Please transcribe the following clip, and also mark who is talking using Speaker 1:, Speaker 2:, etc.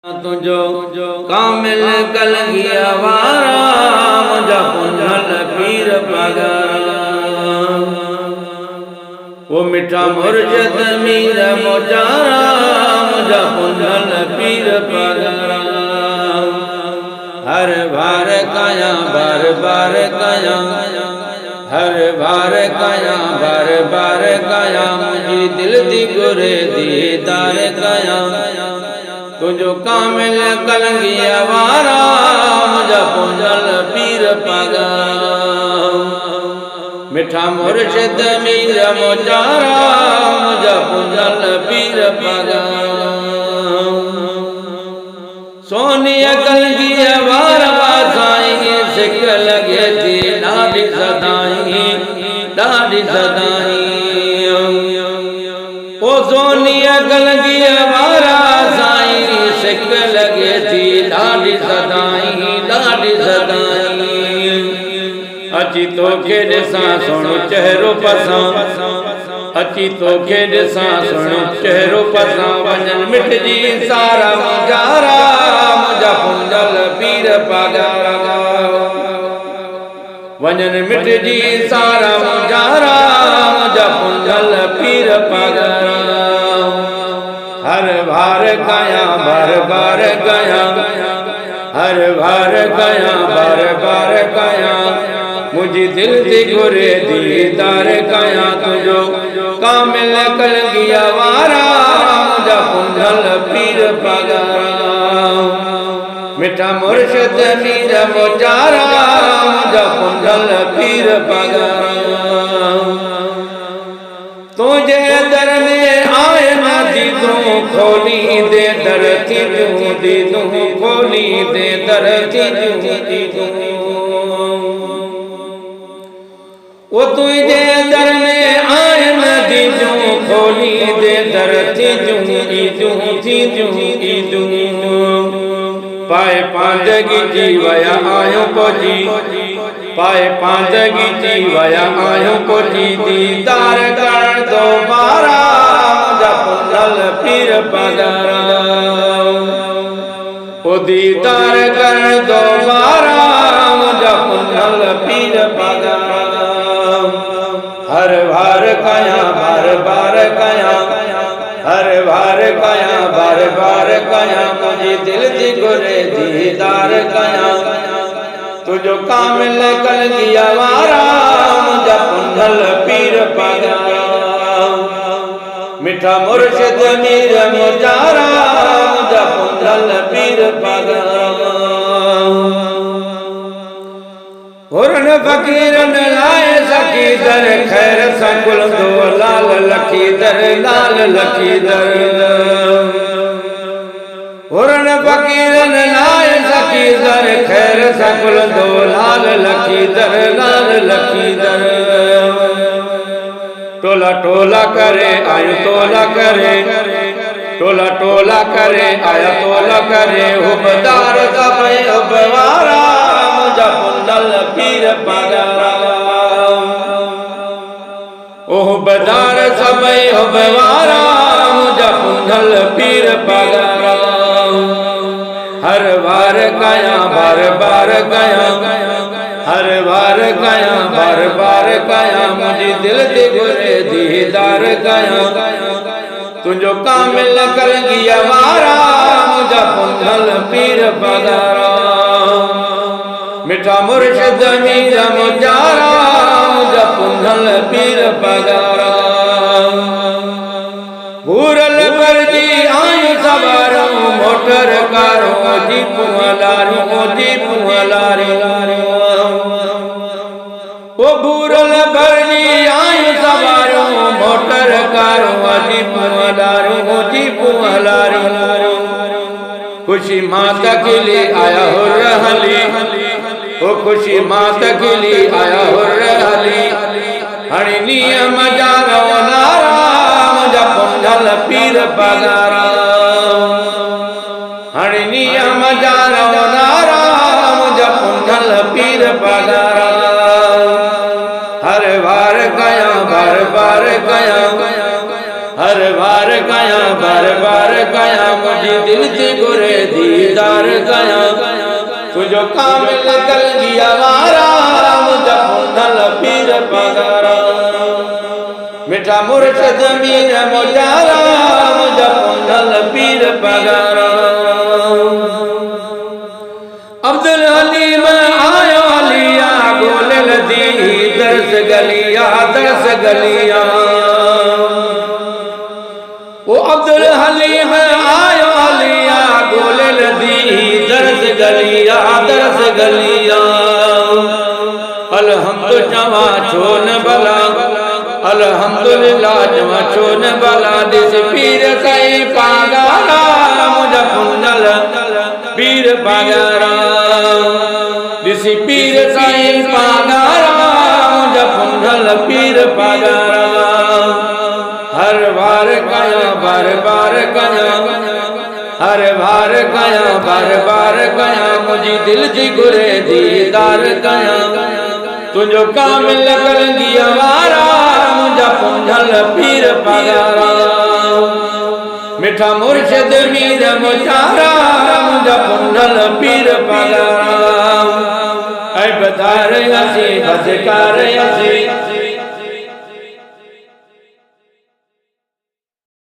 Speaker 1: तुझो कामिल कलगिया वारा मुझा पुंजल पीर पगारा वो मिठा मुर्शद मीर मोजारा मुझा पुंजल पीर पगारा हर बार काया बार बार काया हर बार काया बार बार काया मुझी दिल दी गुरे दीदार काया तुझो कामिल कलगिया वारा मुझा पुंजल पीर पगारा मिठा मुर्शिद मीर मोजारा मुझा पुंजल पीर पगारा सोनिया कलगिया वारा साईं सिक लगे थी ॾाढी सदाई ओ सोनिया कलगिया वारा सिक लगे थी ॾाढी सदाई अची तोखे ॾिसां सुहिणो चेहरो पसां अची तोखे ॾिसां सुहिणो चेहरो पसां वञनि मिटजी सारा मुजारा मुझा पुंजल पीर पगारा वञनि मिटजी सारा मुजारा मुझा पुंजल पीर पगारा हर बार काया बार बार काया हर बार काया बार बार काया मुझी दिल दी गुरे दीदार काया तुझो कामिल कलगिया वारा मुझा पुंजल पीर पगारा मिठा मुर्शिद मीर मोजारा मुझा पुंजल पीर पगारा तुझे दर में आए ना दीदू खोली दे दर दीदू खोली दे दर दीदू वो तुझे दर में आए ना दीदू खोली दे दर दीदू पाए पांजगी जीवया आयो पोजी पाए पांजगी जीवया आयो पोजी दीदार कर दोबारा मुझा पुंजल पीर पगारा ओ दीदार कर दोबारा मुझा पुंजल पीर पगारा हर बार काया बार बार काया हर बार काया बार बार काया मुझे दिल दी गुरे दीदार काया तुझो कामिल कलगिया वारा मुझा पुंजल पीर पगारा मिठा मुर्शिद मीर मोजारा मुझा पुंजल पीर पगारा हुरन फकीरन लाए सकीदर खैर सकुल दो लाल लकीदर हुरन फकीरन लाए सकीदर खैर सकुल दो लाल लकीदर टोला टोला करे आयो तोला करे टोला टोला करे आया तोला करे हुबदार सबई हुबवारा मुझा पुंजल पीर पगारा ओह बदार सबई हुबवारा मुझा पुंजल पीर पगारा हर बार काया बार बार काया हर बार काया बार बार काया मुझी दिल दी गुरे दीदार काया तुझो कामिल कलगिया वारा मुझा पुंजल पीर पगारा मिठा मुर्शिद मीर मोजारा मुझा पुंजल पीर पगारा भूरल परजी आयु सवारो मोटर कारो जीप लारी ओ भूरल परजी आयु सवारो मोटर कारो जीप लारी खुशी माता के लिए आया हो रहली ओ खुशी माता के लिए आया हो रहली हरि नियम जारो नारा मुझा पुंजल पीर पगारा हरि नियम जारो नारा मुझा पुंजल पीर पगारा हर बार काया बार बार काया हर बार काया बार बार काया मुझे मुझी दिल जी गुरे दीदार कया तुझो कामिल कलगिया वारा मुझा पुनल पीर पगारा मिठा मुर्शद मीर मुजारा मुझा पुनल पीर पगारा अब्दुल हलीम आयो अलिया गोलल दी दर्स गलिया वो अब्दुल हलीम आयो अलिया गोलल दी दर्स गलिया अलहम्दु जवा छोन बला अल्हम्दुलिल्लाह जवा छोन बला दिस पीर साईं पागारा मुझा पुनल पीर पगारा दिसी पीर साईं पागारा मुझा पुनल पीर पगारा हर बार कया बार बार कया हर बार कया बार बार कया मुझी दिल जी गुरे दीदार कया तुझो कामिल कलगिया वारा मुझा पुनल पीर पगारा मिठा मुर्शिद मीर मुजारा मुझा पुनल पीर पगारा ऐ बदार हसी बदकार हसी